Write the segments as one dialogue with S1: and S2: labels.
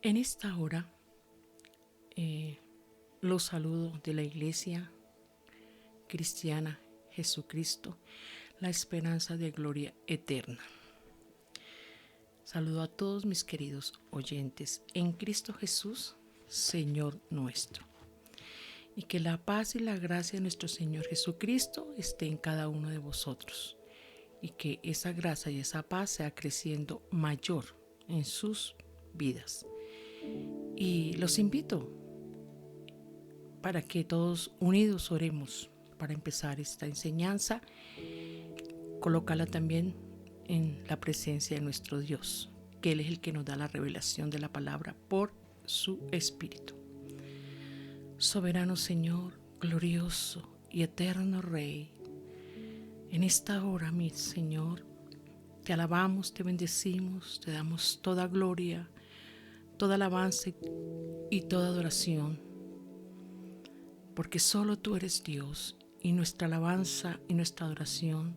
S1: En esta hora los saludo de la Iglesia Cristiana Jesucristo, la esperanza de gloria eterna. Saludo a todos mis queridos oyentes en Cristo Jesús, Señor nuestro. Y que la paz y la gracia de nuestro Señor Jesucristo esté en cada uno de vosotros. Y que esa gracia y esa paz sea creciendo mayor en sus vidas. Y los invito para que todos unidos oremos para empezar esta enseñanza. Colócala también en la presencia de nuestro Dios, que Él es el que nos da la revelación de la palabra por su Espíritu. Soberano Señor, glorioso y eterno Rey, en esta hora, mi Señor, te alabamos, te bendecimos, te damos toda gloria, toda alabanza y toda adoración, porque solo tú eres Dios y nuestra alabanza y nuestra adoración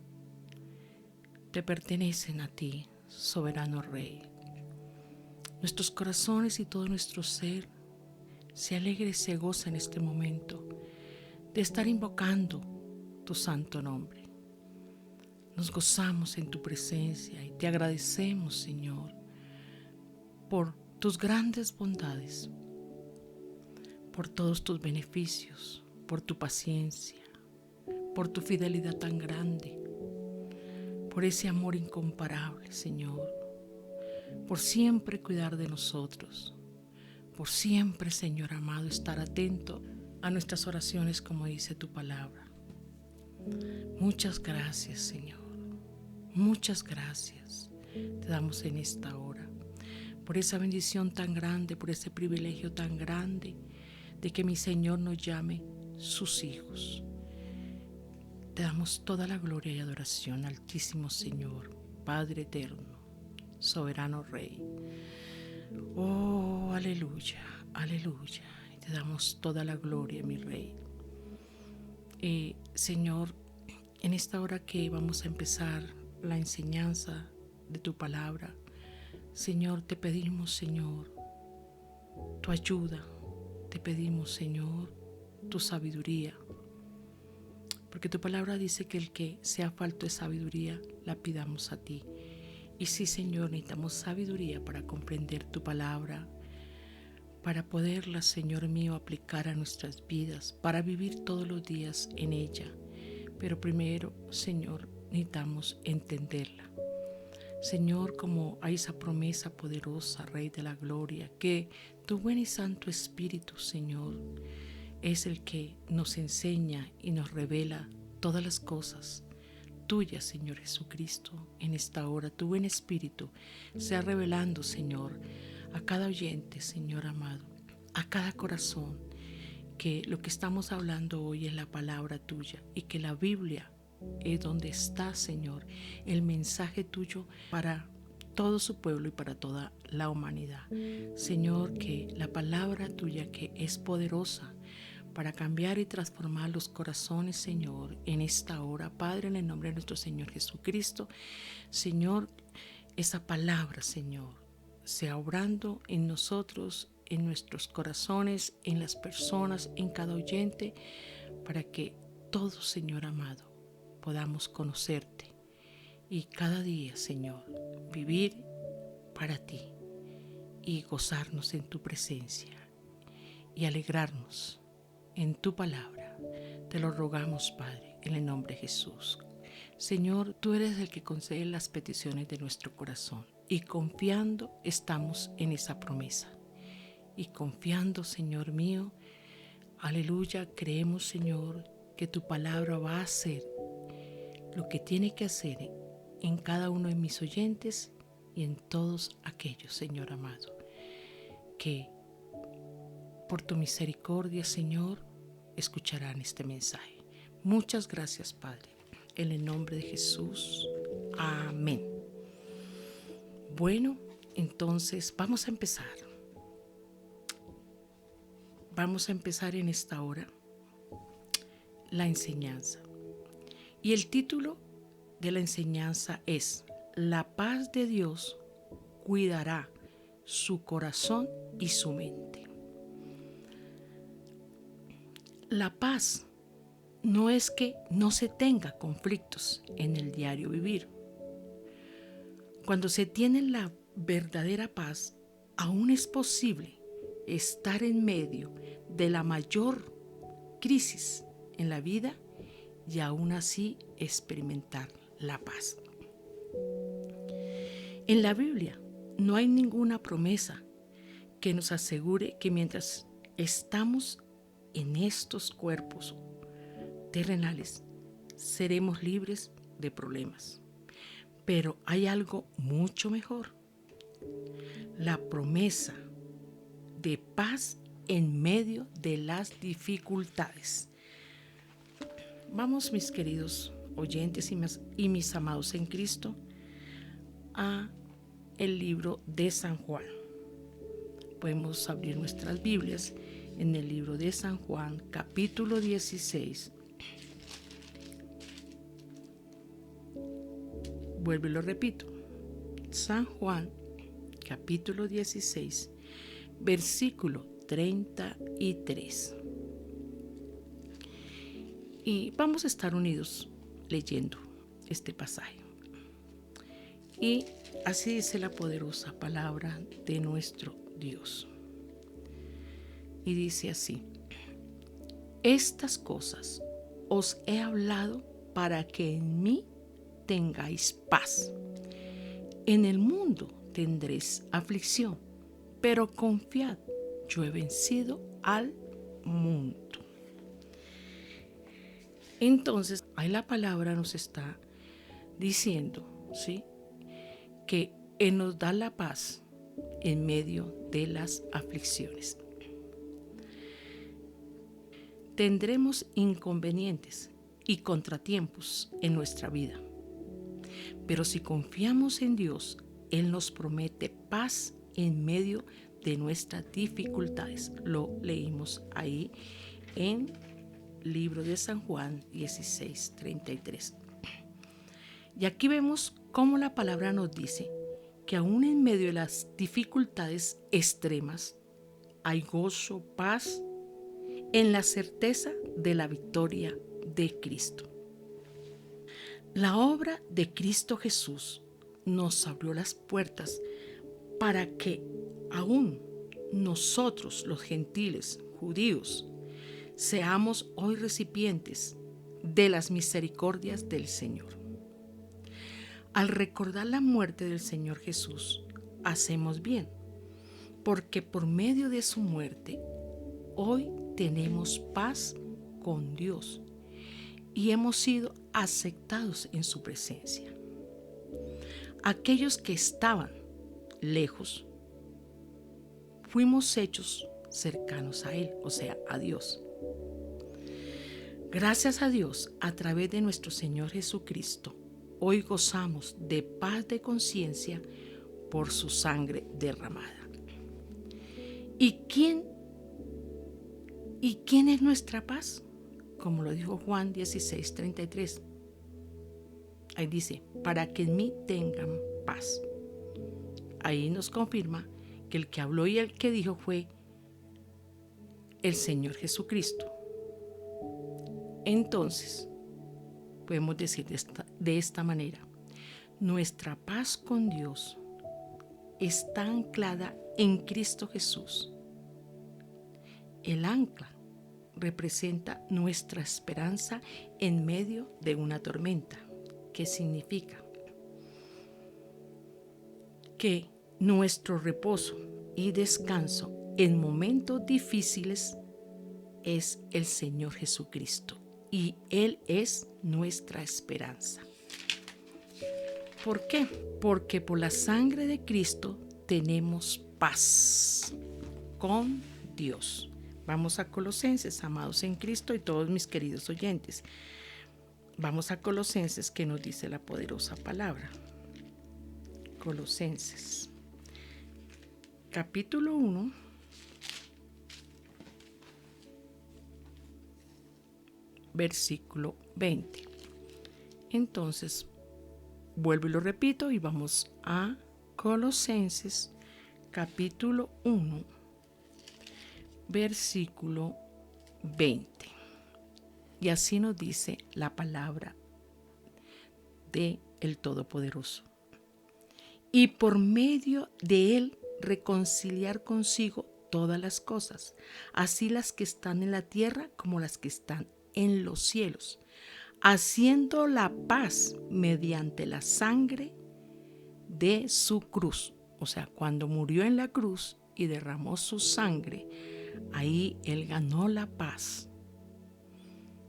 S1: te pertenecen a ti, soberano Rey. Nuestros corazones y todo nuestro ser se alegra y se goza en este momento de estar invocando tu santo nombre. Nos gozamos en tu presencia y te agradecemos, Señor, por tus grandes bondades, por todos tus beneficios, por tu paciencia, por tu fidelidad tan grande, por ese amor incomparable, Señor, por siempre cuidar de nosotros, por siempre, Señor amado, estar atento a nuestras oraciones como dice tu palabra. Muchas gracias, Señor. Muchas gracias te damos en esta hora por esa bendición tan grande, por ese privilegio tan grande de que mi Señor nos llame sus hijos. Te damos toda la gloria y adoración, Altísimo Señor, Padre eterno, soberano Rey. Oh, aleluya, aleluya. Y te damos toda la gloria, mi Rey. Señor, en esta hora que vamos a empezar la enseñanza de tu palabra, Señor, te pedimos, Señor, tu ayuda, te pedimos, Señor, tu sabiduría, porque tu palabra dice que el que sea falto de sabiduría, la pidamos a ti. Y sí, Señor, necesitamos sabiduría para comprender tu palabra, para poderla, Señor mío, aplicar a nuestras vidas, para vivir todos los días en ella. Pero primero, Señor, necesitamos entenderla. Señor, como hay esa promesa poderosa, Rey de la Gloria, que tu buen y santo Espíritu, Señor, es el que nos enseña y nos revela todas las cosas tuyas, Señor Jesucristo. En esta hora, tu buen Espíritu sea revelando, Señor, a cada oyente, Señor amado, a cada corazón, que lo que estamos hablando hoy es la palabra tuya y que la Biblia es donde está, Señor, el mensaje tuyo para todo su pueblo y para toda la humanidad. Señor, que la palabra tuya, que es poderosa para cambiar y transformar los corazones, Señor, en esta hora, Padre, en el nombre de nuestro Señor Jesucristo, Señor, esa palabra, Señor, sea obrando en nosotros, en nuestros corazones, en las personas, en cada oyente, para que todos, Señor amado, podamos conocerte y cada día, Señor, vivir para ti y gozarnos en tu presencia y alegrarnos en tu palabra. Te lo rogamos, Padre, en el nombre de Jesús. Señor, tú eres el que concede las peticiones de nuestro corazón y confiando estamos en esa promesa. Y confiando, Señor mío, aleluya, creemos, Señor, que tu palabra va a hacer lo que tiene que hacer en cada uno de mis oyentes y en todos aquellos, Señor amado, que por tu misericordia, Señor, escucharán este mensaje. Muchas gracias, Padre, en el nombre de Jesús. Amén. Bueno, entonces vamos a empezar. Vamos a empezar en esta hora la enseñanza. Y el título de la enseñanza es: La paz de Dios cuidará su corazón y su mente. La paz no es que no se tenga conflictos en el diario vivir. Cuando se tiene la verdadera paz, aún es posible estar en medio de la mayor crisis en la vida y aún así experimentar la paz. En la Biblia no hay ninguna promesa que nos asegure que mientras estamos en estos cuerpos terrenales seremos libres de problemas. Pero hay algo mucho mejor: la promesa de paz en medio de las dificultades. Vamos, mis queridos oyentes y mis amados en Cristo, a el libro de San Juan. Podemos abrir nuestras Biblias en el libro de San Juan, capítulo 16. Vuelvo y lo repito. San Juan, capítulo 16, versículo 33. Y vamos a estar unidos leyendo este pasaje. Y así dice la poderosa palabra de nuestro Dios. Y dice así: estas cosas os he hablado para que en mí tengáis paz. En el mundo tendréis aflicción, pero confiad, yo he vencido al mundo. Entonces, ahí la palabra nos está diciendo, ¿sí?, que Él nos da la paz en medio de las aflicciones. Tendremos inconvenientes y contratiempos en nuestra vida, pero si confiamos en Dios, Él nos promete paz en medio de nuestras dificultades. Lo leímos ahí en libro de San Juan 16:33. Y aquí vemos cómo la palabra nos dice que aún en medio de las dificultades extremas hay gozo, paz, en la certeza de la victoria de Cristo. La obra de Cristo Jesús nos abrió las puertas para que aún nosotros, los gentiles, judíos, seamos hoy recipientes de las misericordias del Señor. Al recordar la muerte del Señor Jesús, hacemos bien, porque por medio de su muerte, hoy tenemos paz con Dios y hemos sido aceptados en su presencia. Aquellos que estaban lejos, fuimos hechos cercanos a Él, o sea, a Dios. Gracias a Dios, a través de nuestro Señor Jesucristo, hoy gozamos de paz de conciencia por su sangre derramada. ¿Y quién es nuestra paz? Como lo dijo Juan 16:33. Ahí dice, para que en mí tengan paz. Ahí nos confirma que el que habló y el que dijo fue el Señor Jesucristo. Entonces, podemos decir de esta manera: nuestra paz con Dios está anclada en Cristo Jesús. El ancla representa nuestra esperanza en medio de una tormenta. ¿Qué significa? Que nuestro reposo y descanso en momentos difíciles es el Señor Jesucristo, y Él es nuestra esperanza. ¿Por qué? Porque por la sangre de Cristo tenemos paz con Dios. Vamos a Colosenses, amados en Cristo y todos mis queridos oyentes. Vamos a Colosenses, que nos dice la poderosa palabra. Colosenses, capítulo 1, versículo 20. Entonces, vuelvo y lo repito y vamos a Colosenses, capítulo 1, versículo 20. Y así nos dice la palabra de el Todopoderoso. Y por medio de él reconciliar consigo todas las cosas, así las que están en la tierra como las que están en los cielos, haciendo la paz mediante la sangre de su cruz. O sea, cuando murió en la cruz y derramó su sangre, ahí él ganó la paz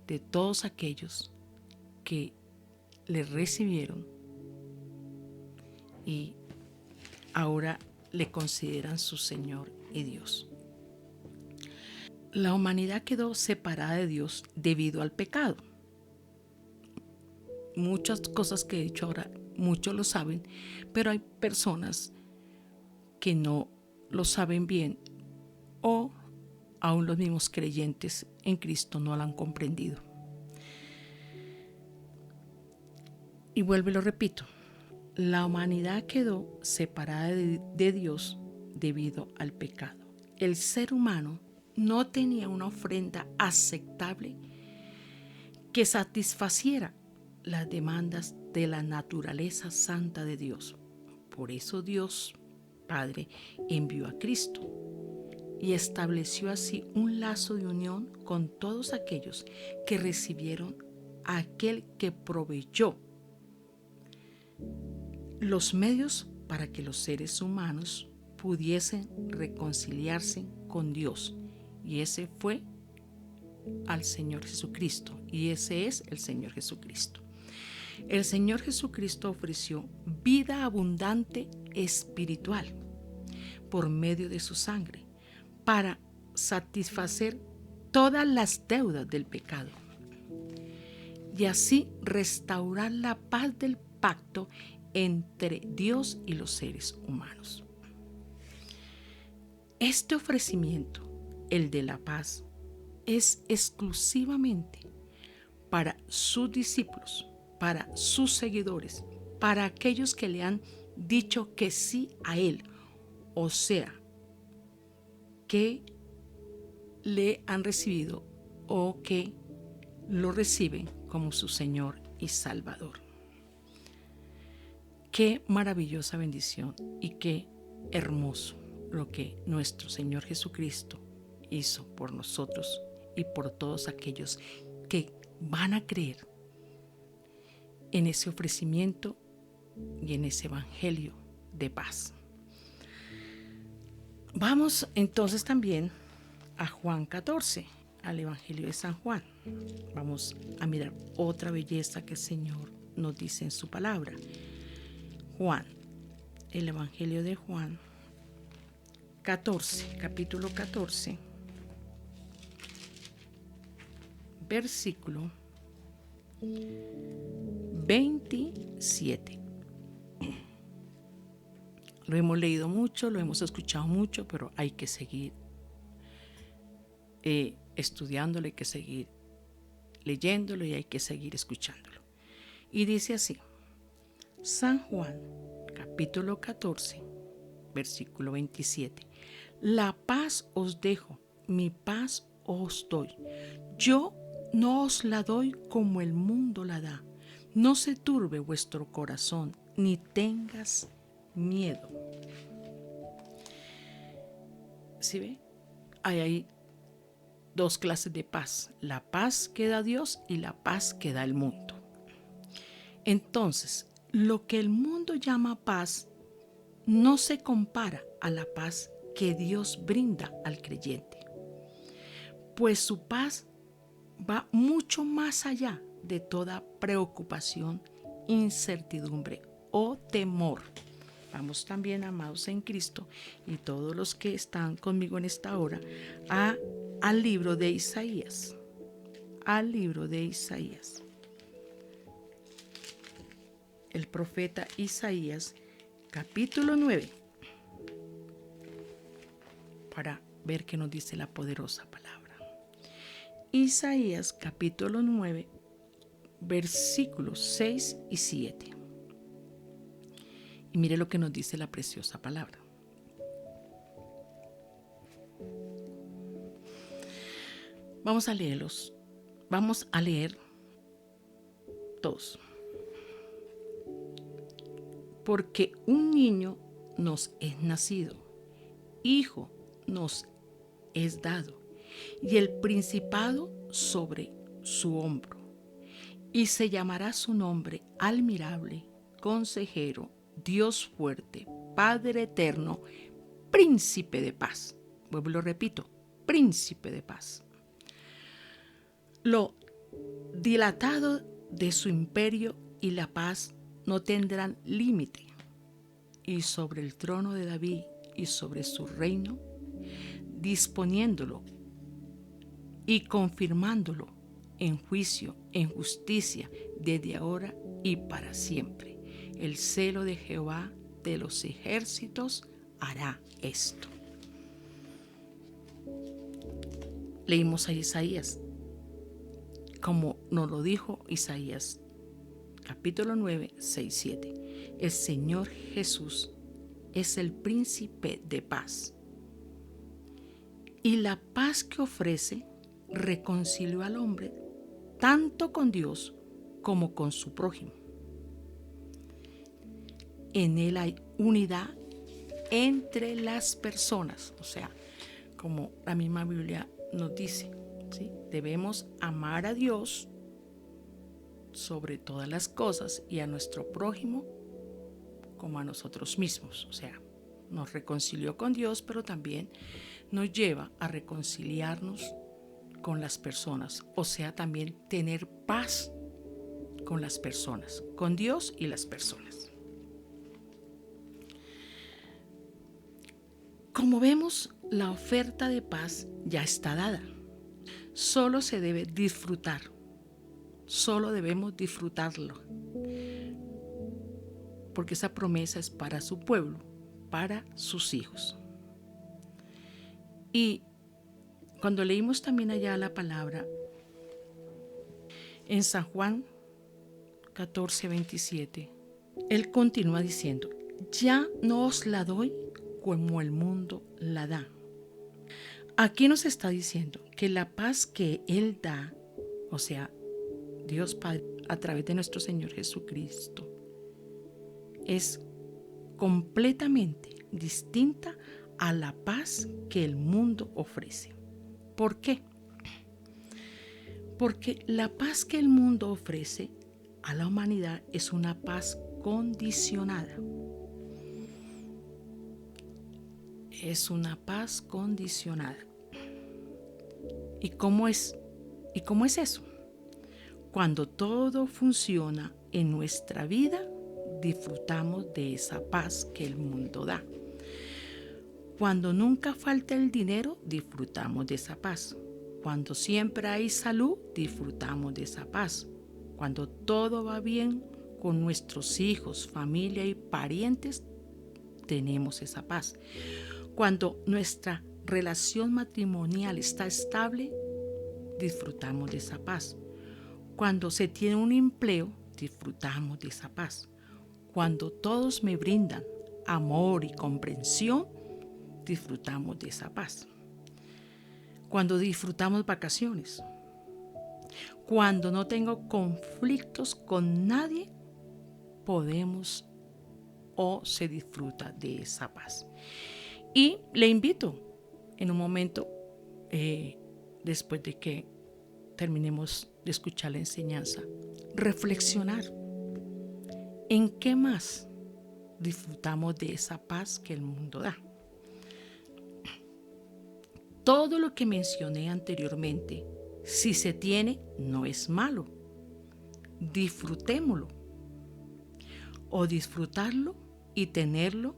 S1: de todos aquellos que le recibieron y ahora le consideran su Señor y Dios. La humanidad quedó separada de Dios debido al pecado. Muchas cosas que he dicho ahora, muchos lo saben, pero hay personas que no lo saben bien o aún los mismos creyentes en Cristo no lo han comprendido. Y vuelvo y lo repito, la humanidad quedó separada de Dios debido al pecado. El ser humano no tenía una ofrenda aceptable que satisfaciera las demandas de la naturaleza santa de Dios. Por eso Dios Padre envió a Cristo y estableció así un lazo de unión con todos aquellos que recibieron a aquel que proveyó los medios para que los seres humanos pudiesen reconciliarse con Dios. Y ese fue al Señor Jesucristo. Y ese es el Señor Jesucristo. El Señor Jesucristo ofreció vida abundante espiritual por medio de su sangre para satisfacer todas las deudas del pecado y así restaurar la paz del pacto entre Dios y los seres humanos. Este ofrecimiento, el de la paz, es exclusivamente para sus discípulos, para sus seguidores, para aquellos que le han dicho que sí a Él, o sea, que le han recibido o que lo reciben como su Señor y Salvador. Qué maravillosa bendición y qué hermoso lo que nuestro Señor Jesucristo hizo por nosotros y por todos aquellos que van a creer en ese ofrecimiento y en ese evangelio de paz. Vamos entonces también a Juan 14, al evangelio de San Juan. Vamos a mirar otra belleza que el Señor nos dice en su palabra. Juan, el evangelio de Juan 14, capítulo 14, versículo 27. Lo hemos leído mucho, lo hemos escuchado mucho, pero hay que seguir estudiándolo, hay que seguir leyéndolo y hay que seguir escuchándolo. Y dice así, San Juan, capítulo 14, versículo 27. La paz os dejo, mi paz os doy. Yo no os la doy como el mundo la da. No se turbe vuestro corazón, ni tengas miedo. ¿Sí ve? Hay ahí dos clases de paz. La paz que da Dios y la paz que da el mundo. Entonces, lo que el mundo llama paz no se compara a la paz que Dios brinda al creyente, pues su paz va mucho más allá de toda preocupación, incertidumbre o temor. Vamos también, amados en Cristo, y todos los que están conmigo en esta hora, al libro de Isaías. Al libro de Isaías. El profeta Isaías, capítulo 9, para ver qué nos dice la poderosa palabra. Isaías, capítulo 9, versículos 6 y 7. Y mire lo que nos dice la preciosa palabra. Vamos a leerlos. Vamos a leer todos. Porque un niño nos es nacido, hijo nos es dado, y el principado sobre su hombro. Y se llamará su nombre Admirable, Consejero, Dios fuerte, Padre eterno, Príncipe de paz. Vuelvo y lo repito, Príncipe de paz. Lo dilatado de su imperio y la paz no tendrán límite. Y sobre el trono de David y sobre su reino, disponiéndolo y confirmándolo en juicio, en justicia, desde ahora y para siempre. El celo de Jehová de los ejércitos hará esto. Leímos a Isaías, como nos lo dijo Isaías, capítulo 9, 6, 7. El Señor Jesús es el príncipe de paz. Y la paz que ofrece reconcilió al hombre tanto con Dios como con su prójimo. En él hay unidad entre las personas, o sea, como la misma Biblia nos dice, ¿sí? Debemos amar a Dios sobre todas las cosas y a nuestro prójimo como a nosotros mismos. O sea, nos reconcilió con Dios, pero también nos lleva a reconciliarnos con las personas. O sea, también tener paz con las personas, con Dios y las personas. Como vemos, la oferta de paz ya está dada. Solo se debe disfrutar. Solo debemos disfrutarlo. Porque esa promesa es para su pueblo, para sus hijos. Y cuando leímos también allá la palabra en San Juan 14, 27, él continúa diciendo: ya no os la doy como el mundo la da. Aquí nos está diciendo que la paz que él da, o sea, Dios Padre a través de nuestro Señor Jesucristo, es completamente distinta a la paz que el mundo ofrece. ¿Por qué? Porque la paz que el mundo ofrece a la humanidad es una paz condicionada. Es una paz condicionada. ¿Y cómo es eso? Cuando todo funciona en nuestra vida, disfrutamos de esa paz que el mundo da. Cuando nunca falta el dinero, disfrutamos de esa paz. Cuando siempre hay salud, disfrutamos de esa paz. Cuando todo va bien con nuestros hijos, familia y parientes, tenemos esa paz. Cuando nuestra relación matrimonial está estable, disfrutamos de esa paz. Cuando se tiene un empleo, disfrutamos de esa paz. Cuando todos me brindan amor y comprensión, disfrutamos de esa paz. Cuando disfrutamos vacaciones. Cuando no tengo conflictos con nadie, podemos o se disfruta de esa paz. Y le invito en un momento, después de que terminemos de escuchar la enseñanza, reflexionar en qué más disfrutamos de esa paz que el mundo da. Todo lo que mencioné anteriormente, si se tiene, no es malo. Disfrutémoslo. O disfrutarlo y tenerlo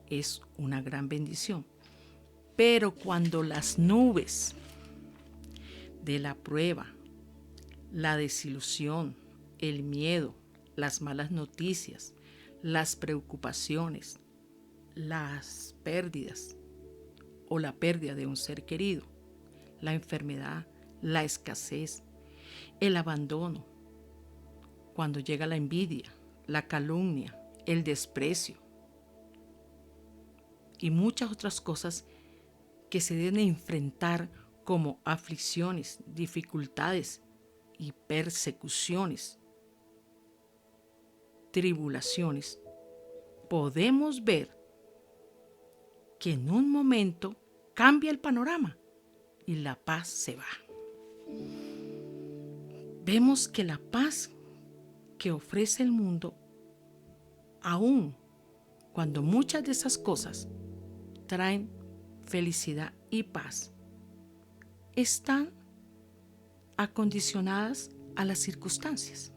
S1: es una gran bendición. Pero cuando las nubes de la prueba, la desilusión, el miedo, las malas noticias, las preocupaciones, las pérdidas o la pérdida de un ser querido, la enfermedad, la escasez, el abandono, cuando llega la envidia, la calumnia, el desprecio y muchas otras cosas que se deben enfrentar como aflicciones, dificultades y persecuciones, tribulaciones, podemos ver que en un momento cambia el panorama y la paz se va. Vemos que la paz que ofrece el mundo, aun cuando muchas de esas cosas traen felicidad y paz, están acondicionadas a las circunstancias.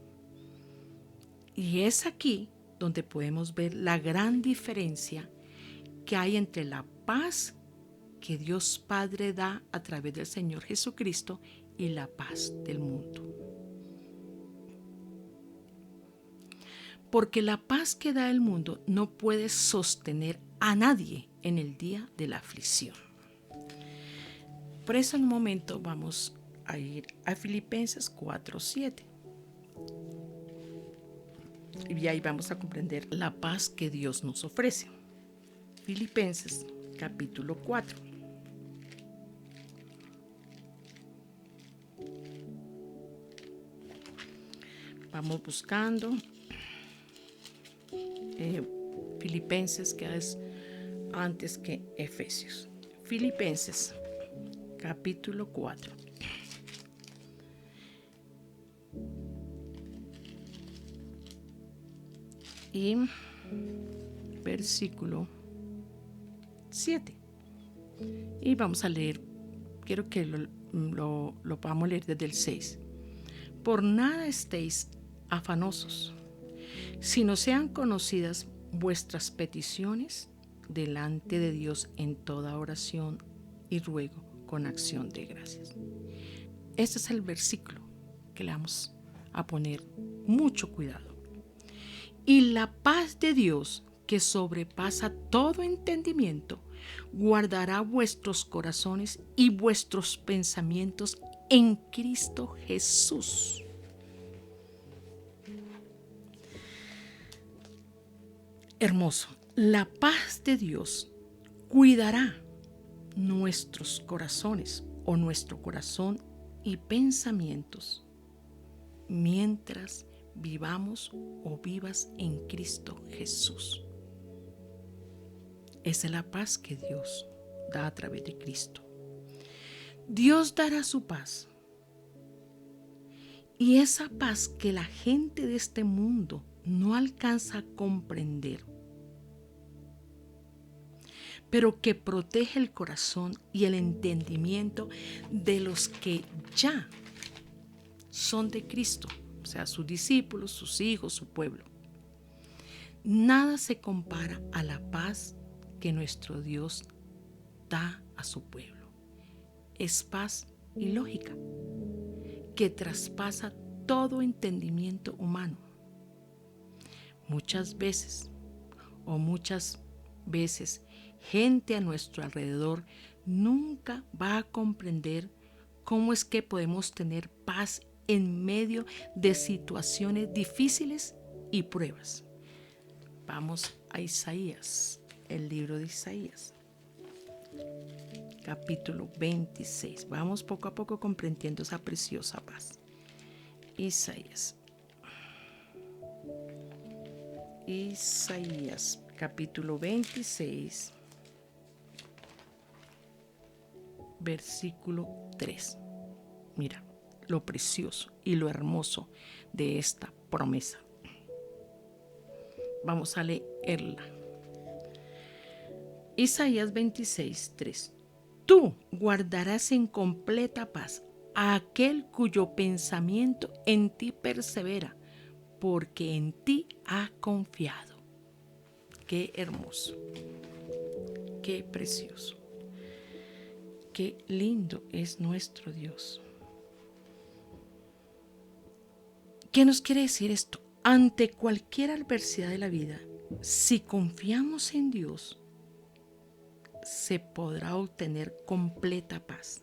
S1: Y es aquí donde podemos ver la gran diferencia que hay entre la paz que Dios Padre da a través del Señor Jesucristo y la paz del mundo. Porque la paz que da el mundo no puede sostener a nadie en el día de la aflicción. Por eso en un momento vamos a ir a Filipenses 4:7. Y ahí vamos a comprender la paz que Dios nos ofrece. Filipenses capítulo 4. Vamos buscando Filipenses, que es antes que Efesios. Filipenses capítulo 4. Y versículo 7. Y vamos a leer, quiero que lo podamos leer desde el 6. Por nada estéis afanosos, sino sean conocidas vuestras peticiones delante de Dios en toda oración y ruego con acción de gracias. Este es el versículo que le vamos a poner mucho cuidado. Y la paz de Dios, que sobrepasa todo entendimiento, guardará vuestros corazones y vuestros pensamientos en Cristo Jesús. Hermoso, la paz de Dios cuidará nuestros corazones o nuestro corazón y pensamientos mientras vivamos o vivas en Cristo Jesús. Esa es la paz que Dios da a través de Cristo. Dios dará su paz. Y esa paz que la gente de este mundo no alcanza a comprender, pero que protege el corazón y el entendimiento de los que ya son de Cristo, o sea, sus discípulos, sus hijos, su pueblo. Nada se compara a la paz que nuestro Dios da a su pueblo. Es paz ilógica que traspasa todo entendimiento humano. Muchas veces gente a nuestro alrededor nunca va a comprender cómo es que podemos tener paz en medio de situaciones difíciles y pruebas. Vamos a Isaías, el libro de Isaías, capítulo 26. Vamos poco a poco comprendiendo esa preciosa paz. Isaías, capítulo 26, versículo 3. Mira lo precioso y lo hermoso de esta promesa. Vamos a leerla. Isaías 26, 3. Tú guardarás en completa paz a aquel cuyo pensamiento en ti persevera, porque en ti ha confiado. Qué hermoso, qué precioso, qué lindo es nuestro Dios. ¿Qué nos quiere decir esto? Ante cualquier adversidad de la vida, si confiamos en Dios, se podrá obtener completa paz.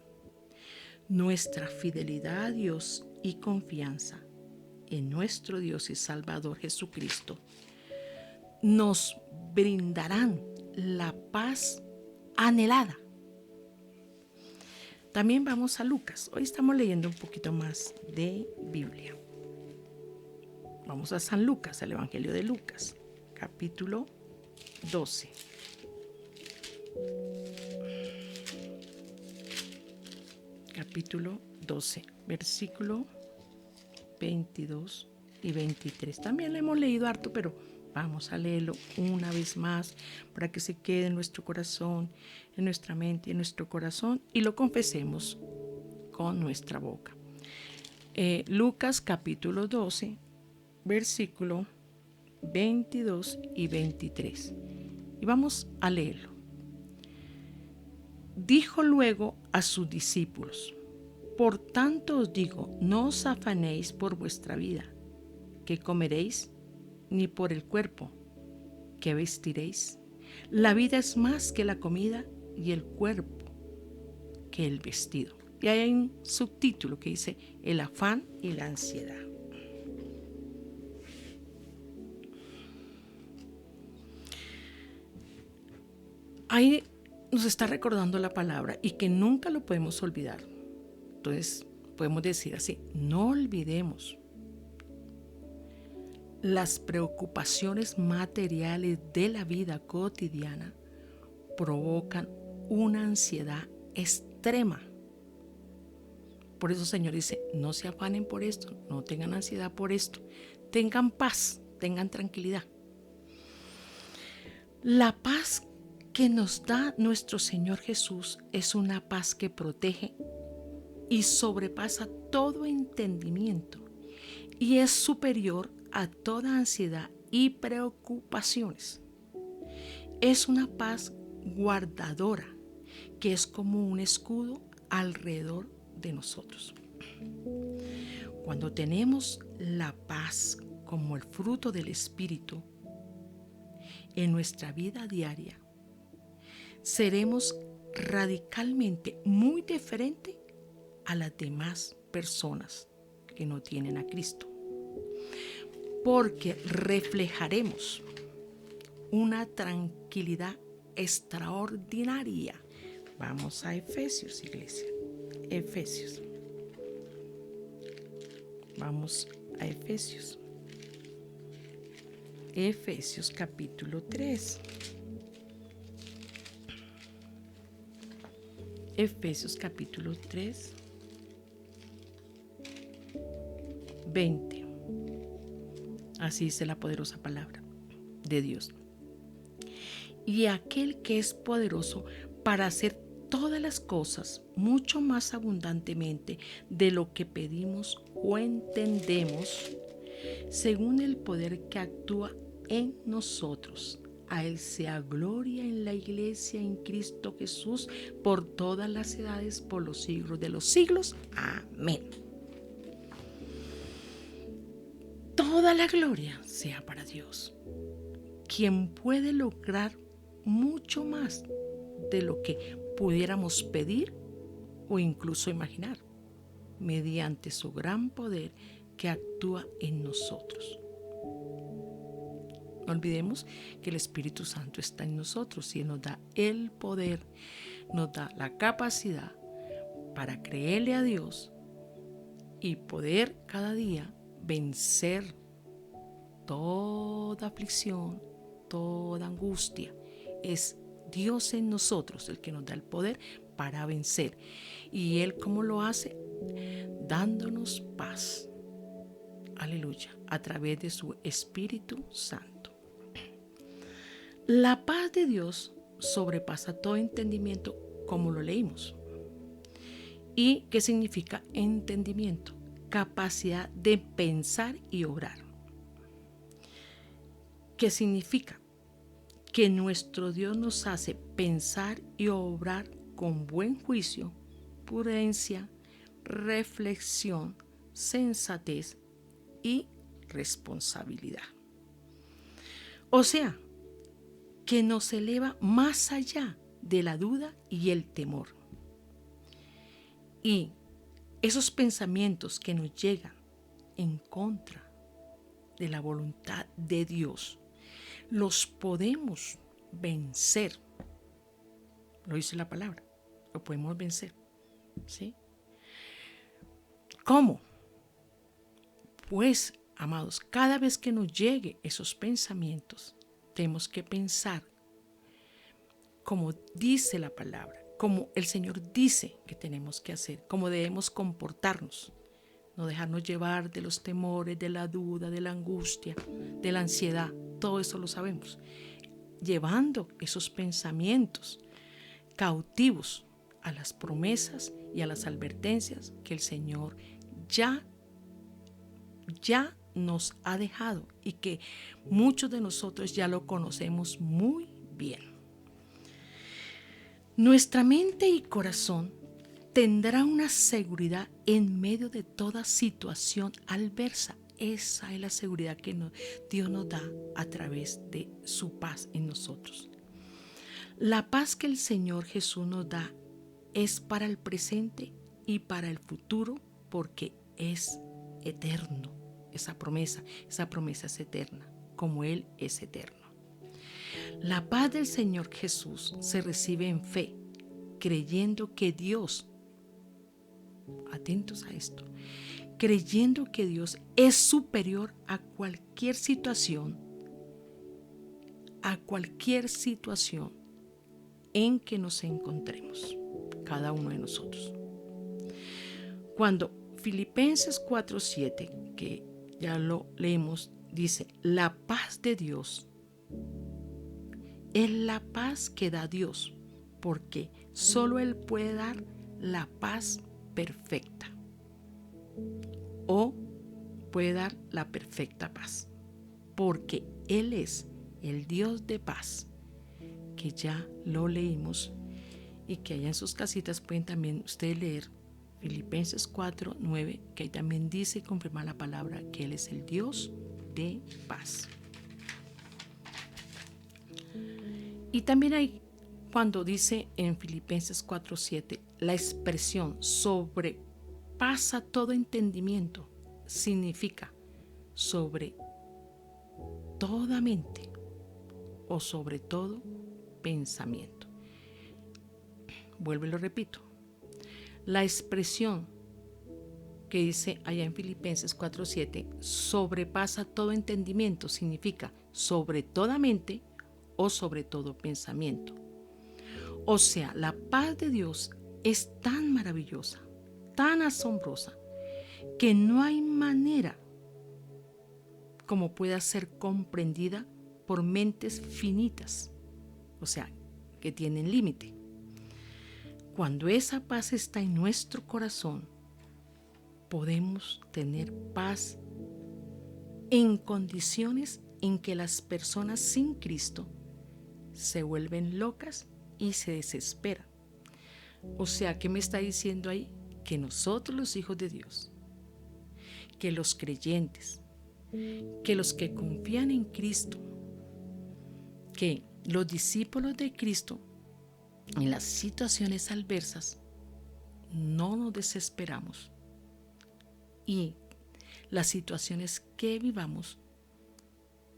S1: Nuestra fidelidad a Dios y confianza en nuestro Dios y Salvador Jesucristo nos brindarán la paz anhelada. También vamos a Lucas. Hoy estamos leyendo un poquito más de Biblia. Vamos a San Lucas, al Evangelio de Lucas, capítulo 12. Capítulo 12, versículo 22 y 23. También lo hemos leído harto, pero vamos a leerlo una vez más para que se quede en nuestro corazón, en nuestra mente, en nuestro corazón y lo confesemos con nuestra boca. Lucas capítulo 12, versículo 22 y 23. Y vamos a leerlo. Dijo luego a sus discípulos: por tanto os digo, no os afanéis por vuestra vida, qué comeréis, ni por el cuerpo, qué vestiréis. La vida es más que la comida y el cuerpo que el vestido. Y hay un subtítulo que dice: el afán y la ansiedad. Ahí nos está recordando la palabra y que nunca lo podemos olvidar. Entonces podemos decir así: no olvidemos las preocupaciones materiales de la vida cotidiana provocan una ansiedad extrema. Por eso el Señor dice: no se afanen por esto, no tengan ansiedad por esto, tengan paz, tengan tranquilidad. La paz que nos da nuestro Señor Jesús es una paz que protege y sobrepasa todo entendimiento y es superior a toda ansiedad y preocupaciones. Es una paz guardadora que es como un escudo alrededor de nosotros. Cuando tenemos la paz como el fruto del Espíritu en nuestra vida diaria, seremos radicalmente muy diferentes a las demás personas que no tienen a Cristo, porque reflejaremos una tranquilidad extraordinaria. Vamos a Efesios, iglesia. Efesios. Vamos a Efesios. Efesios capítulo 3. Efesios capítulo 3, 20. Así dice la poderosa palabra de Dios. Y aquel que es poderoso para hacer todas las cosas mucho más abundantemente de lo que pedimos o entendemos, según el poder que actúa en nosotros. A Él sea gloria en la iglesia en Cristo Jesús por todas las edades, por los siglos de los siglos. Amén. Toda la gloria sea para Dios, quien puede lograr mucho más de lo que pudiéramos pedir o incluso imaginar, mediante su gran poder que actúa en nosotros. No olvidemos que el Espíritu Santo está en nosotros y nos da el poder, nos da la capacidad para creerle a Dios y poder cada día vencer toda aflicción, toda angustia. Es Dios en nosotros el que nos da el poder para vencer. ¿Y Él cómo lo hace? Dándonos paz. Aleluya. A través de su Espíritu Santo. La paz de Dios sobrepasa todo entendimiento, como lo leímos. ¿Y qué significa entendimiento? Capacidad de pensar y obrar. ¿Qué significa? Que nuestro Dios nos hace pensar y obrar con buen juicio, prudencia, reflexión, sensatez y responsabilidad. O sea, que nos eleva más allá de la duda y el temor. Y esos pensamientos que nos llegan en contra de la voluntad de Dios, los podemos vencer. Lo dice la palabra, lo podemos vencer. ¿Sí? ¿Cómo? Pues, amados, cada vez que nos llegue esos pensamientos, tenemos que pensar como dice la palabra, como el Señor dice que tenemos que hacer, cómo debemos comportarnos. No dejarnos llevar de los temores, de la duda, de la angustia, de la ansiedad. Todo eso lo sabemos. Llevando esos pensamientos cautivos a las promesas y a las advertencias que el Señor ya nos ha dejado y que muchos de nosotros ya lo conocemos muy bien. Nuestra mente y corazón tendrá una seguridad en medio de toda situación adversa. Esa es la seguridad que Dios nos da a través de su paz en nosotros. La paz que el Señor Jesús nos da es para el presente y para el futuro, porque es eterno. Esa promesa es eterna, como Él es eterno. La paz del Señor Jesús se recibe en fe, creyendo que Dios, atentos a esto, creyendo que Dios es superior a cualquier situación en que nos encontremos, cada uno de nosotros. Cuando Filipenses 4:7, que ya lo leemos, dice, la paz de Dios es la paz que da Dios, porque solo Él puede dar la paz perfecta, o puede dar la perfecta paz, porque Él es el Dios de paz, que ya lo leímos y que allá en sus casitas pueden también ustedes leer Filipenses 4:9, que ahí también dice y confirma la palabra que Él es el Dios de paz. Y también hay cuando dice en Filipenses 4:7 la expresión sobrepasa todo entendimiento, significa sobre toda mente o sobre todo pensamiento. Vuelvo y lo repito. La expresión que dice allá en Filipenses 4:7 sobrepasa todo entendimiento, significa sobre toda mente o sobre todo pensamiento. O sea, la paz de Dios es tan maravillosa, tan asombrosa, que no hay manera como pueda ser comprendida por mentes finitas, o sea, que tienen límite. Cuando esa paz está en nuestro corazón, podemos tener paz en condiciones en que las personas sin Cristo se vuelven locas y se desesperan. O sea, ¿qué me está diciendo ahí? Que nosotros los hijos de Dios, que los creyentes, que los que confían en Cristo, que los discípulos de Cristo en las situaciones adversas no nos desesperamos y las situaciones que vivamos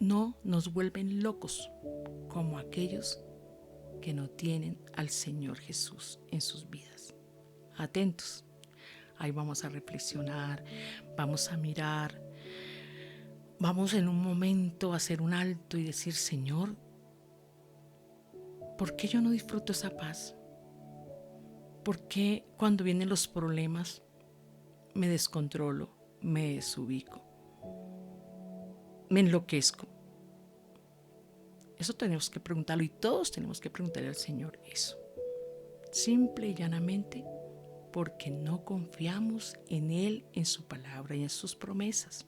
S1: no nos vuelven locos como aquellos que no tienen al Señor Jesús en sus vidas. Atentos, ahí vamos a reflexionar, vamos a mirar, vamos en un momento a hacer un alto y decir, Señor, ¿por qué yo no disfruto esa paz? ¿Por qué cuando vienen los problemas me descontrolo, me desubico, me enloquezco? Eso tenemos que preguntarlo y todos tenemos que preguntarle al Señor eso. Simple y llanamente porque no confiamos en Él, en su palabra y en sus promesas.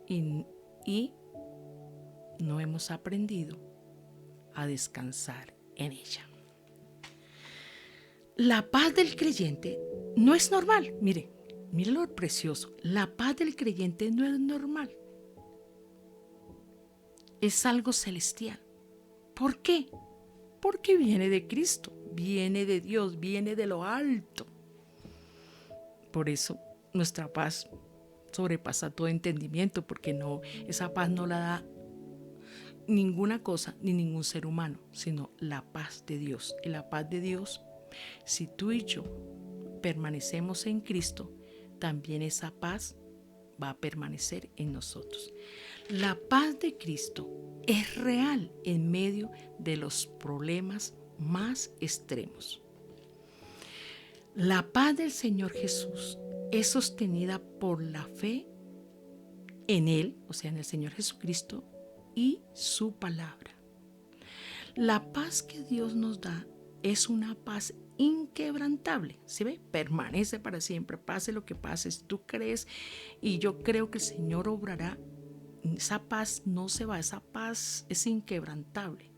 S1: Y no hemos aprendido a descansar en ella. La paz del creyente no es normal. Mire lo precioso. La paz del creyente no es normal. Es algo celestial. ¿Por qué? Porque viene de Cristo, viene de Dios, viene de lo alto. Por eso nuestra paz sobrepasa todo entendimiento, porque esa paz no la da ninguna cosa ni ningún ser humano, sino la paz de Dios. Y la paz de Dios, si tú y yo permanecemos en Cristo, también esa paz va a permanecer en nosotros. La paz de Cristo es real en medio de los problemas más extremos. La paz del Señor Jesús es sostenida por la fe en Él, o sea, en el Señor Jesucristo y su palabra. La paz que Dios nos da es una paz inquebrantable, ¿sí ve? Permanece para siempre, pase lo que pase. Si tú crees y yo creo que el Señor obrará, esa paz no se va, esa paz es inquebrantable.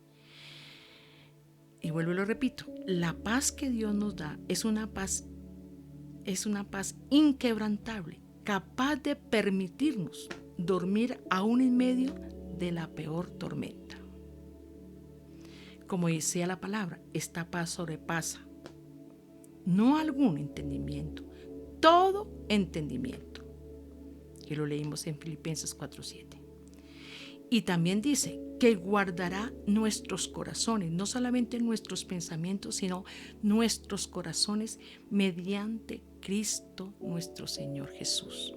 S1: Y vuelvo y lo repito, la paz que Dios nos da es una paz inquebrantable, capaz de permitirnos dormir aún en medio de la peor tormenta. Como decía la palabra, esta paz sobrepasa no algún entendimiento, todo entendimiento. Y lo leímos en Filipenses 4:7. Y también dice que guardará nuestros corazones, no solamente nuestros pensamientos, sino nuestros corazones mediante Cristo nuestro Señor Jesús.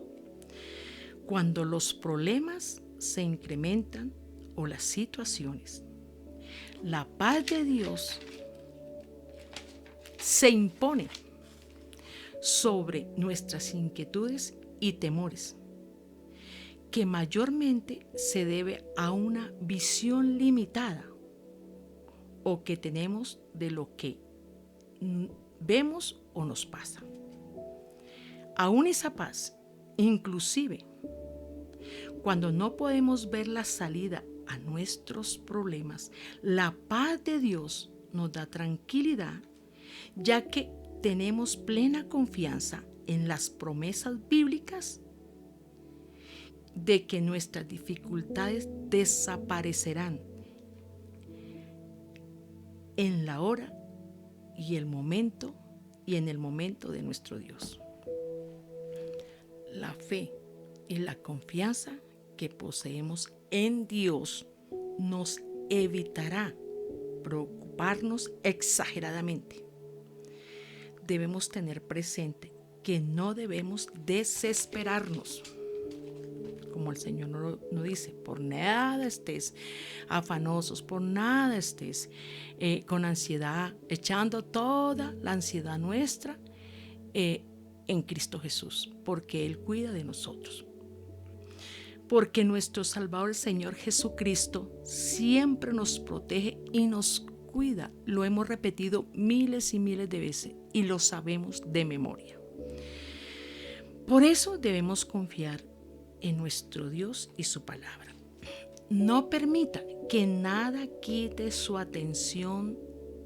S1: Cuando los problemas se incrementan o las situaciones, la paz de Dios se impone sobre nuestras inquietudes y temores, que mayormente se debe a una visión limitada o que tenemos de lo que vemos o nos pasa. Aún esa paz, inclusive cuando no podemos ver la salida a nuestros problemas, la paz de Dios nos da tranquilidad, ya que tenemos plena confianza en las promesas bíblicas de que nuestras dificultades desaparecerán en la hora y el momento y en el momento de nuestro Dios. La fe y la confianza que poseemos en Dios nos evitará preocuparnos exageradamente. Debemos tener presente que no debemos desesperarnos. Como el Señor nos dice, por nada estés afanosos, por nada estés con ansiedad, echando toda la ansiedad nuestra en Cristo Jesús, porque Él cuida de nosotros. Porque nuestro Salvador, el Señor Jesucristo, siempre nos protege y nos cuida. Lo hemos repetido miles y miles de veces y lo sabemos de memoria. Por eso debemos confiar en nuestro Dios y su palabra. No permita que nada quite su atención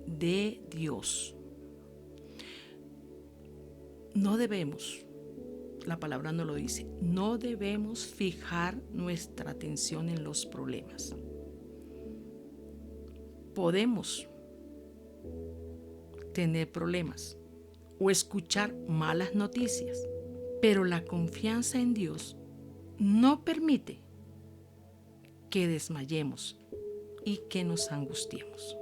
S1: de Dios. No debemos, la palabra nos lo dice, no debemos fijar nuestra atención en los problemas. Podemos tener problemas o escuchar malas noticias, pero la confianza en Dios no permite que desmayemos y que nos angustiemos.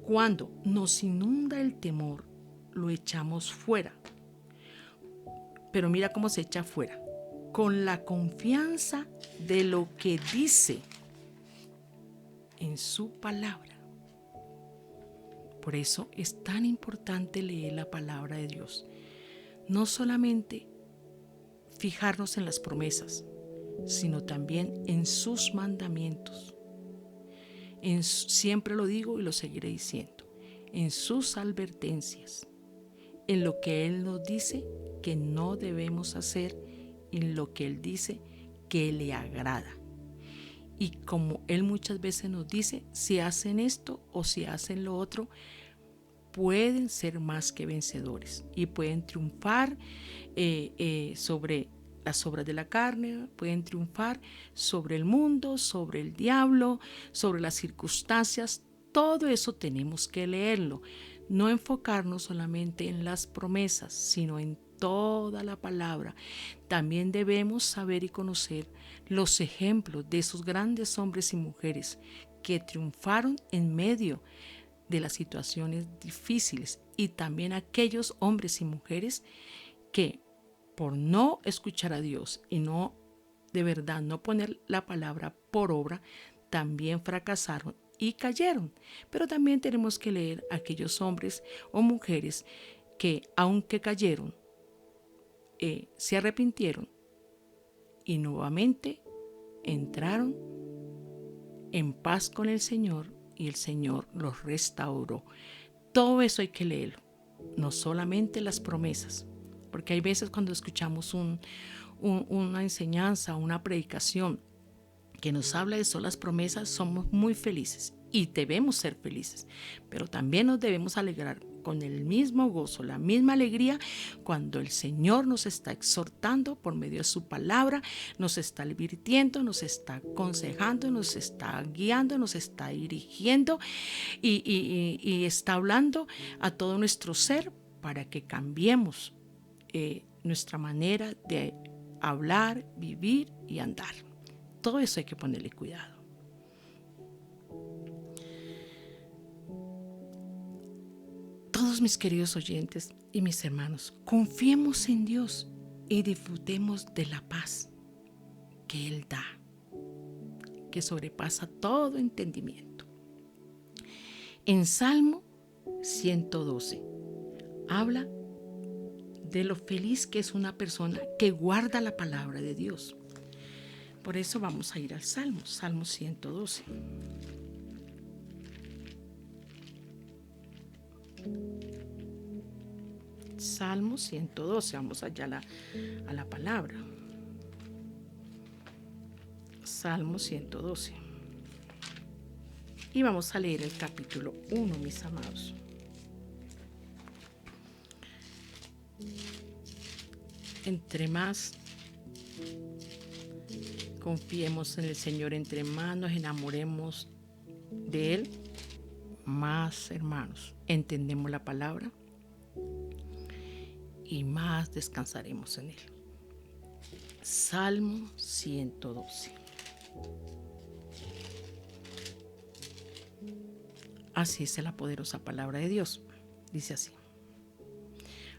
S1: Cuando nos inunda el temor, lo echamos fuera. Pero mira cómo se echa fuera. Con la confianza de lo que dice en su palabra. Por eso es tan importante leer la palabra de Dios. No solamente fijarnos en las promesas, sino también en sus mandamientos. Siempre lo digo y lo seguiré diciendo. En sus advertencias, en lo que Él nos dice que no debemos hacer y en lo que Él dice que le agrada. Y como Él muchas veces nos dice, si hacen esto o si hacen lo otro, pueden ser más que vencedores y pueden triunfar sobre las obras de la carne, pueden triunfar sobre el mundo, sobre el diablo, sobre las circunstancias. Todo eso tenemos que leerlo, no enfocarnos solamente en las promesas, sino en toda la palabra. También debemos saber y conocer los ejemplos de esos grandes hombres y mujeres que triunfaron en medio de las situaciones difíciles, y también aquellos hombres y mujeres que por no escuchar a Dios y no de verdad no poner la palabra por obra, también fracasaron y cayeron. Pero también tenemos que leer a aquellos hombres o mujeres que, aunque cayeron, se arrepintieron y nuevamente entraron en paz con el Señor y el Señor los restauró. Todo eso hay que leerlo, no solamente las promesas, porque hay veces cuando escuchamos una enseñanza, una predicación que nos habla de solo las promesas, somos muy felices y debemos ser felices, pero también nos debemos alegrar con el mismo gozo, la misma alegría cuando el Señor nos está exhortando por medio de su palabra, nos está advirtiendo, nos está aconsejando, nos está guiando, nos está dirigiendo y está hablando a todo nuestro ser para que cambiemos nuestra manera de hablar, vivir y andar. Todo eso hay que ponerle cuidado. Todos mis queridos oyentes y mis hermanos, confiemos en Dios y disfrutemos de la paz que Él da, que sobrepasa todo entendimiento. En Salmo 112 habla de lo feliz que es una persona que guarda la palabra de Dios. Por eso vamos a ir al Salmo 112. Salmo 112, vamos allá a la palabra. Salmo 112. Y vamos a leer el capítulo 1, mis amados. Entre más confiemos en el Señor, entre más nos enamoremos de Él, más, hermanos, entendemos la palabra y más descansaremos en Él. Salmo 112. Así es la poderosa palabra de Dios. Dice así.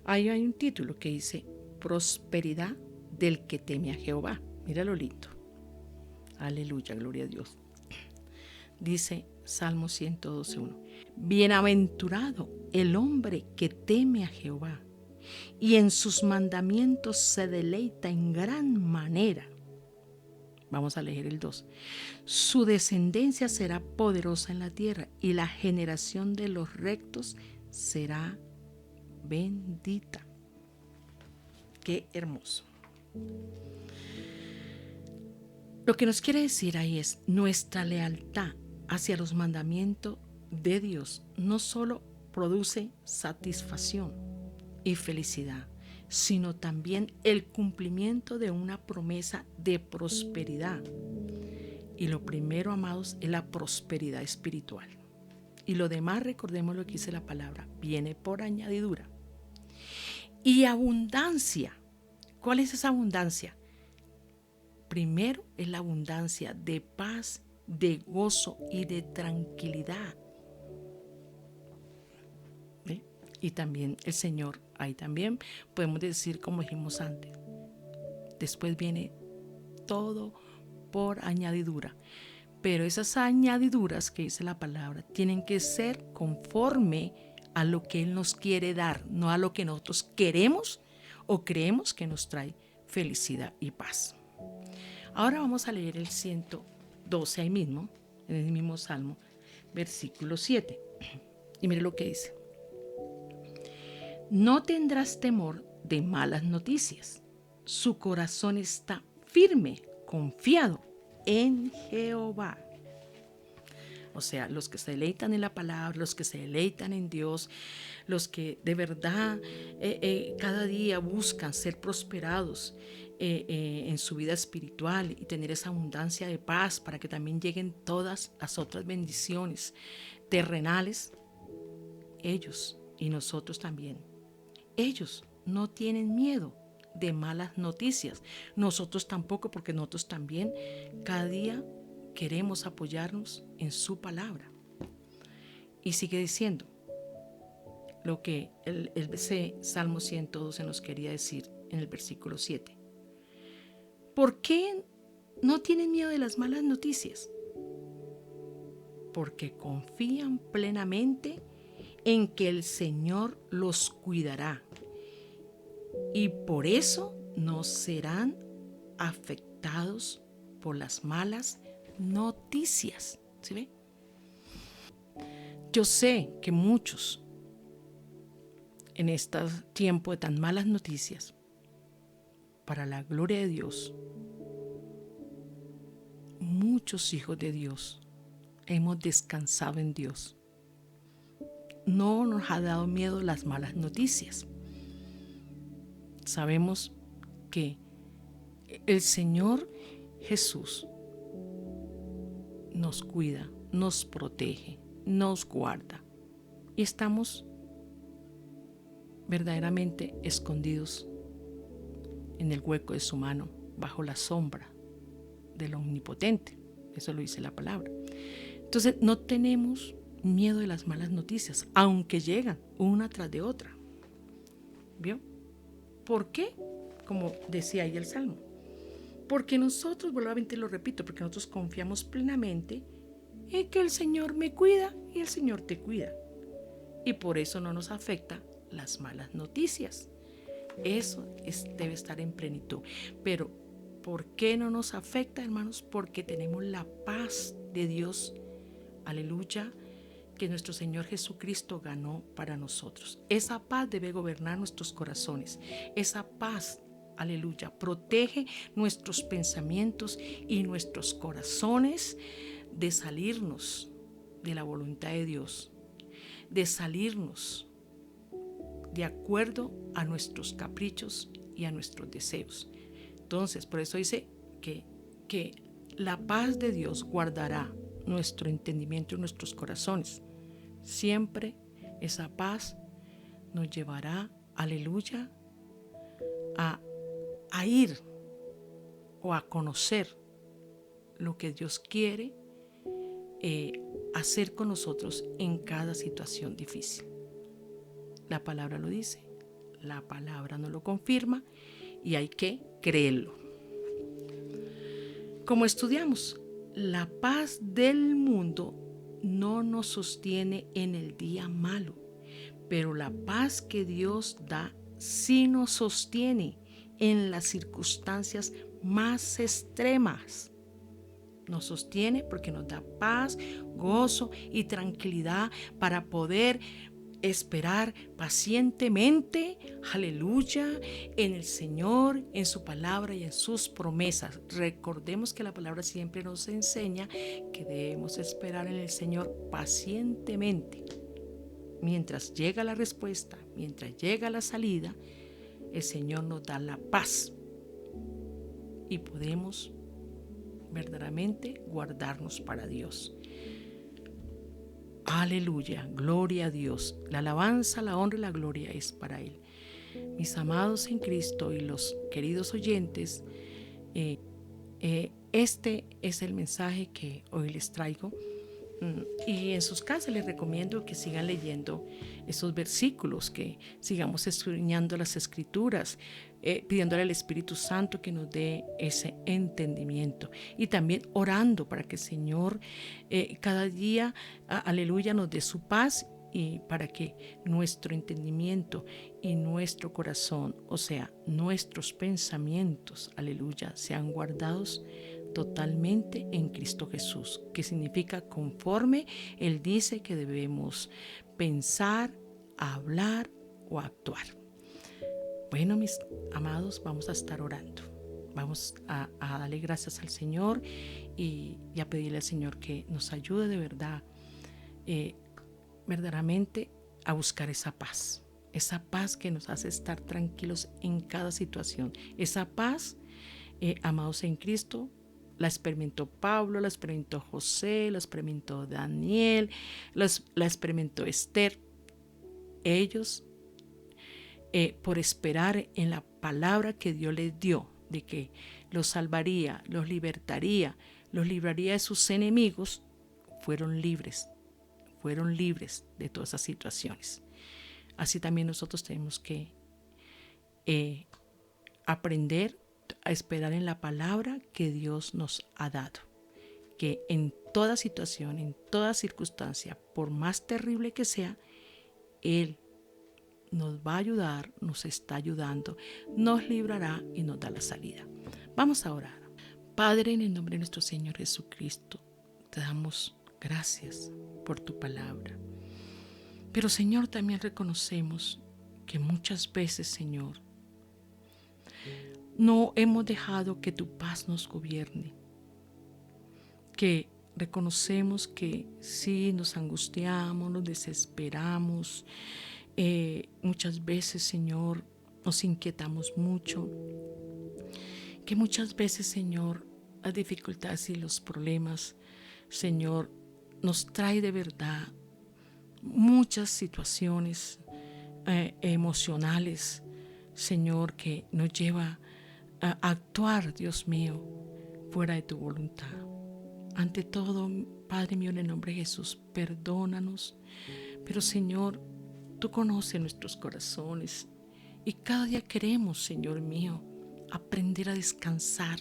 S1: Ahí hay un título que dice prosperidad del que teme a Jehová. Mira lo lindo. Aleluya, gloria a Dios. Dice Salmo 112:1. Bienaventurado el hombre que teme a Jehová y en sus mandamientos se deleita en gran manera. Vamos a leer el 2. Su descendencia será poderosa en la tierra y la generación de los rectos será bendita. Qué hermoso. Lo que nos quiere decir ahí es nuestra lealtad hacia los mandamientos de Dios no solo produce satisfacción y felicidad, sino también el cumplimiento de una promesa de prosperidad. Y lo primero, amados, es la prosperidad espiritual. Y lo demás, recordemos lo que dice la palabra, viene por añadidura. Y abundancia. ¿Cuál es esa abundancia? Primero es la abundancia de paz, de gozo y de tranquilidad. ¿Ve? Y también el Señor, ahí también podemos decir como dijimos antes, después viene todo por añadidura. Pero esas añadiduras que dice la palabra tienen que ser conforme a lo que Él nos quiere dar, no a lo que nosotros queremos o creemos que nos trae felicidad y paz. Ahora vamos a leer el 112 ahí mismo, en el mismo Salmo, versículo 7. Y mire lo que dice. No tendrás temor de malas noticias. Su corazón está firme, confiado en Jehová. O sea, los que se deleitan en la palabra, los que se deleitan en Dios, los que de verdad cada día buscan ser prosperados en su vida espiritual y tener esa abundancia de paz para que también lleguen todas las otras bendiciones terrenales, ellos y nosotros también. Ellos no tienen miedo de malas noticias. Nosotros tampoco, porque nosotros también cada día queremos apoyarnos en su palabra. Y sigue diciendo lo que ese Salmo 112 nos quería decir en el versículo 7. ¿Por qué no tienen miedo de las malas noticias? Porque confían plenamente en que el Señor los cuidará y por eso no serán afectados por las malas noticias. ¿Sí ve? Yo sé que muchos en este tiempo de tan malas noticias, para la gloria de Dios, muchos hijos de Dios hemos descansado en Dios. No nos ha dado miedo las malas noticias. Sabemos que el Señor Jesús nos cuida, nos protege, nos guarda y estamos verdaderamente escondidos en el hueco de su mano, bajo la sombra del Omnipotente. Eso lo dice la palabra. Entonces no tenemos miedo de las malas noticias, aunque llegan una tras de otra. ¿Vio? ¿Por qué? Como decía ahí el Salmo. Porque nosotros, nuevamente lo repito, porque nosotros confiamos plenamente en que el Señor me cuida y el Señor te cuida. Y por eso no nos afecta las malas noticias. Eso debe estar en plenitud. Pero ¿por qué no nos afecta, hermanos? Porque tenemos la paz de Dios, aleluya, que nuestro Señor Jesucristo ganó para nosotros. Esa paz debe gobernar nuestros corazones. Esa paz, aleluya, protege nuestros pensamientos y nuestros corazones de salirnos de la voluntad de Dios, de salirnos de acuerdo a nuestros caprichos y a nuestros deseos. Entonces, por eso dice que la paz de Dios guardará nuestro entendimiento y nuestros corazones. Siempre esa paz nos llevará, aleluya, a ir o a conocer lo que Dios quiere hacer con nosotros en cada situación difícil. La palabra lo dice, la palabra nos lo confirma y hay que creerlo. Como estudiamos, la paz del mundo no nos sostiene en el día malo, pero la paz que Dios da sí nos sostiene en las circunstancias más extremas. Nos sostiene porque nos da paz, gozo y tranquilidad para poder esperar pacientemente, aleluya, en el Señor, en su palabra y en sus promesas. Recordemos que la palabra siempre nos enseña que debemos esperar en el Señor pacientemente. Mientras llega la respuesta, mientras llega la salida, el Señor nos da la paz y podemos verdaderamente guardarnos para Dios. Aleluya, gloria a Dios. La alabanza, la honra y la gloria es para Él. Mis amados en Cristo y los queridos oyentes, este es el mensaje que hoy les traigo. Y en sus casas les recomiendo que sigan leyendo esos versículos, que sigamos escudriñando las Escrituras, pidiéndole al Espíritu Santo que nos dé ese entendimiento y también orando para que el Señor cada día, aleluya, nos dé su paz y para que nuestro entendimiento y nuestro corazón, o sea, nuestros pensamientos, aleluya, sean guardados totalmente en Cristo Jesús, que significa conforme Él dice que debemos pensar, hablar o actuar. Bueno, mis amados, vamos a estar orando. Vamos a darle gracias al Señor y a pedirle al Señor que nos ayude de verdad, verdaderamente a buscar esa paz que nos hace estar tranquilos en cada situación. Esa paz, amados en Cristo, la experimentó Pablo, la experimentó José, la experimentó Daniel, la experimentó Esther. Ellos, por esperar en la palabra que Dios les dio, de que los salvaría, los libertaría, los libraría de sus enemigos, fueron libres, fueron libres de todas esas situaciones. Así también nosotros tenemos que aprender a esperar en la palabra que Dios nos ha dado. Que en toda situación, en toda circunstancia, por más terrible que sea, Él nos va a ayudar, nos está ayudando, nos librará y nos da la salida. Vamos a orar. Padre, en el nombre de nuestro Señor Jesucristo, te damos gracias por tu palabra. Pero Señor, también reconocemos que muchas veces, Señor, no hemos dejado que tu paz nos gobierne. Que reconocemos que sí nos angustiamos, nos desesperamos. Muchas veces, Señor, nos inquietamos mucho. Que muchas veces, Señor, las dificultades y los problemas, Señor, nos trae de verdad muchas situaciones emocionales, Señor, que nos lleva a actuar, Dios mío, fuera de tu voluntad. Ante todo, Padre mío, en el nombre de Jesús, perdónanos. Pero, Señor, tú conoces nuestros corazones y cada día queremos, Señor mío, aprender a descansar.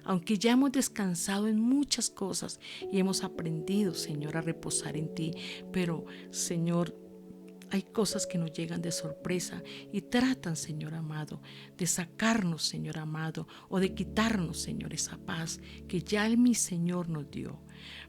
S1: Aunque ya hemos descansado en muchas cosas y hemos aprendido, Señor, a reposar en ti. Pero, Señor, hay cosas que nos llegan de sorpresa y tratan, Señor amado, de sacarnos, Señor amado, o de quitarnos, Señor, esa paz que ya mi Señor nos dio.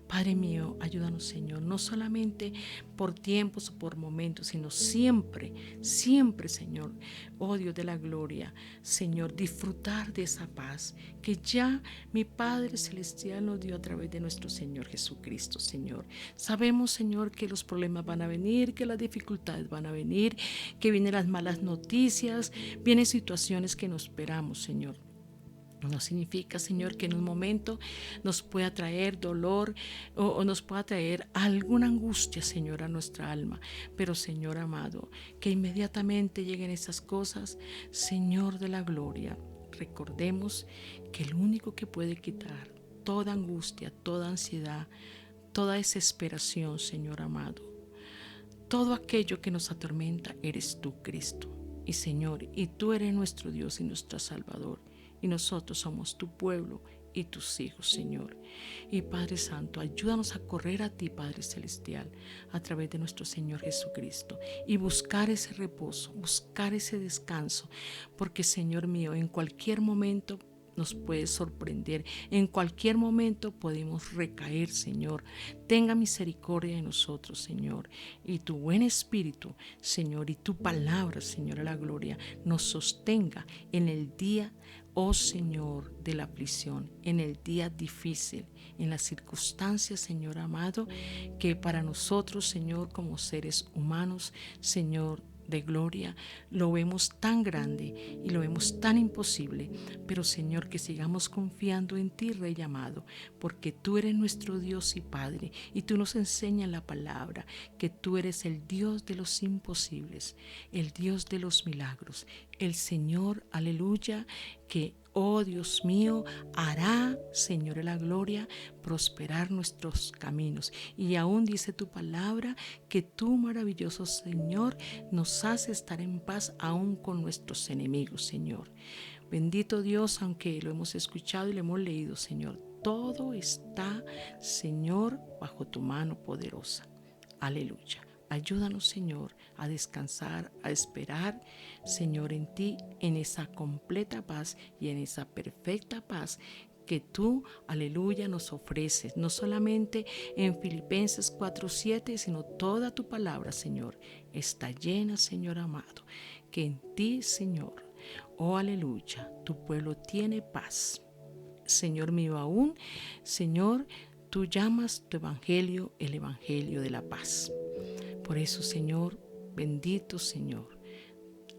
S1: Padre mío, ayúdanos, Señor, no solamente por tiempos o por momentos, sino siempre, siempre, Señor, oh Dios de la gloria, Señor, disfrutar de esa paz que ya mi Padre Celestial nos dio a través de nuestro Señor Jesucristo, Señor. Sabemos, Señor, que los problemas van a venir, que las dificultades van a venir, que vienen las malas noticias, vienen situaciones que no esperamos, Señor. No significa, Señor, que en un momento nos pueda traer dolor o nos pueda traer alguna angustia, Señor, a nuestra alma. Pero, Señor amado, que inmediatamente lleguen esas cosas, Señor de la gloria, recordemos que el único que puede quitar toda angustia, toda ansiedad, toda desesperación, Señor amado, todo aquello que nos atormenta, eres tú, Cristo. Y, Señor, y tú eres nuestro Dios y nuestro Salvador. Y nosotros somos tu pueblo y tus hijos, Señor. Y Padre Santo, ayúdanos a correr a ti, Padre Celestial, a través de nuestro Señor Jesucristo y buscar ese reposo, buscar ese descanso, porque, Señor mío, en cualquier momento nos puede sorprender, en cualquier momento podemos recaer, Señor. Tenga misericordia de nosotros, Señor, y tu buen espíritu, Señor, y tu palabra, Señor, a la gloria, nos sostenga en el día, oh Señor, de la aflicción, en el día difícil, en las circunstancias, Señor amado, que para nosotros, Señor, como seres humanos, Señor, de gloria, lo vemos tan grande y lo vemos tan imposible, pero, Señor, que sigamos confiando en ti, Rey amado, porque tú eres nuestro Dios y Padre, y tú nos enseñas en la palabra que tú eres el Dios de los imposibles, el Dios de los milagros, el Señor, aleluya, que, oh Dios mío, hará, Señor de la gloria, prosperar nuestros caminos. Y aún dice tu palabra que tú, maravilloso Señor, nos hace estar en paz aún con nuestros enemigos, Señor. Bendito Dios, aunque lo hemos escuchado y lo hemos leído, Señor, todo está, Señor, bajo tu mano poderosa. Aleluya. Ayúdanos, Señor, a descansar, a esperar, Señor, en ti, en esa completa paz y en esa perfecta paz que tú, aleluya, nos ofreces, no solamente en Filipenses 4:7, sino toda tu palabra, Señor, está llena, Señor amado, que en ti, Señor, oh aleluya, tu pueblo tiene paz. Señor mío, aún, Señor, tú llamas tu evangelio el evangelio de la paz. Por eso, Señor, bendito Señor,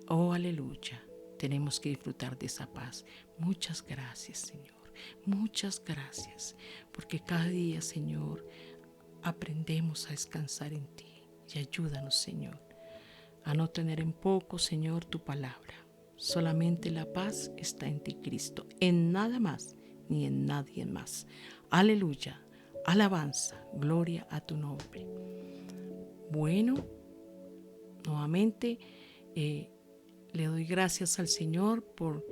S1: oh aleluya, tenemos que disfrutar de esa paz. Muchas gracias, Señor, muchas gracias, porque cada día, Señor, aprendemos a descansar en ti. Y ayúdanos, Señor, a no tener en poco, Señor, tu palabra. Solamente la paz está en ti, Cristo, en nada más ni en nadie más. Aleluya, alabanza, gloria a tu nombre. Bueno, nuevamente le doy gracias al Señor por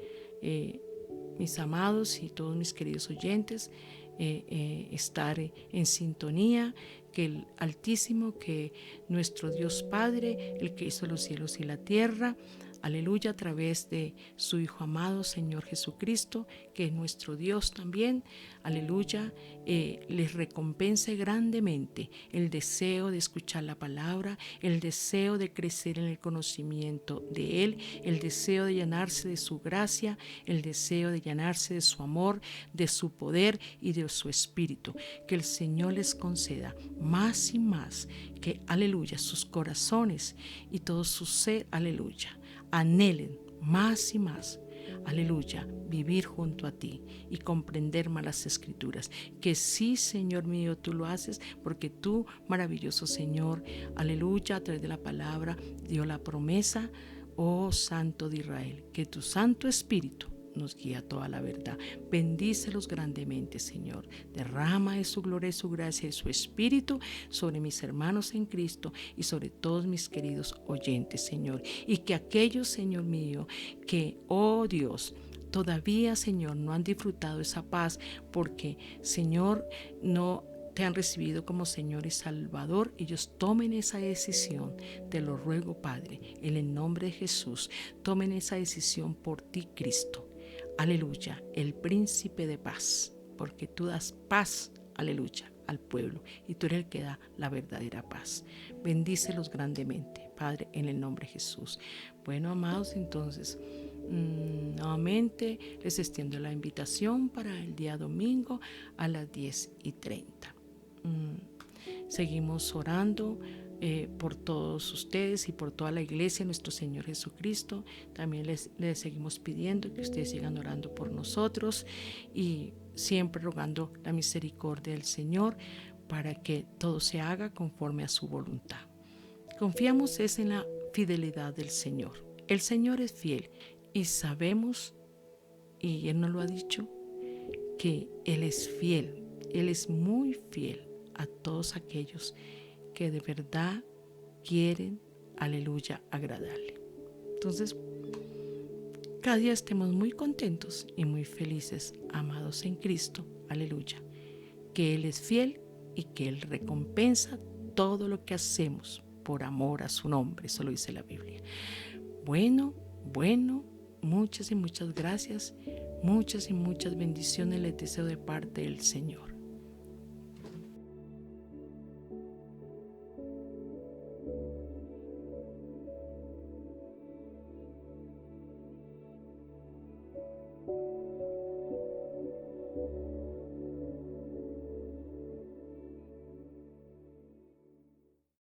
S1: mis amados y todos mis queridos oyentes, estar en sintonía, que el Altísimo, que nuestro Dios Padre, el que hizo los cielos y la tierra, aleluya, a través de su Hijo amado, Señor Jesucristo, que es nuestro Dios también, aleluya, les recompense grandemente el deseo de escuchar la palabra, el deseo de crecer en el conocimiento de Él, el deseo de llenarse de su gracia, el deseo de llenarse de su amor, de su poder y de su espíritu. Que el Señor les conceda más y más, que, aleluya, sus corazones y todo su ser, aleluya, anhelen más y más, aleluya, vivir junto a ti y comprender más las escrituras. Que sí, Señor mío, tú lo haces, porque tú, maravilloso Señor, aleluya, a través de la palabra dio la promesa, oh Santo de Israel, que tu Santo Espíritu nos guía a toda la verdad. Bendícelos grandemente, Señor. Derrama de su gloria y su gracia y su espíritu sobre mis hermanos en Cristo y sobre todos mis queridos oyentes, Señor. Y que aquellos, Señor mío, que, oh Dios, todavía, Señor, no han disfrutado esa paz porque, Señor, no te han recibido como Señor y Salvador, ellos tomen esa decisión. Te lo ruego, Padre, en el nombre de Jesús, tomen esa decisión por ti, Cristo. Aleluya, el príncipe de paz, porque tú das paz, aleluya, al pueblo, y tú eres el que da la verdadera paz. Bendícelos grandemente, Padre, en el nombre de Jesús. Bueno, amados, entonces, nuevamente les extiendo la invitación para el día domingo a las 10:30. Seguimos orando por todos ustedes y por toda la iglesia, nuestro Señor Jesucristo. También les seguimos pidiendo que ustedes sigan orando por nosotros y siempre rogando la misericordia del Señor para que todo se haga conforme a su voluntad. Confiamos en la fidelidad del Señor. El Señor es fiel y sabemos, y Él nos lo ha dicho, que Él es fiel. Él es muy fiel a todos aquellos que de verdad quieren, aleluya, agradarle. Entonces, cada día estemos muy contentos y muy felices, amados en Cristo, aleluya, que Él es fiel y que Él recompensa todo lo que hacemos por amor a su nombre, eso lo dice la Biblia. Bueno, muchas y muchas gracias, muchas y muchas bendiciones les deseo de parte del Señor.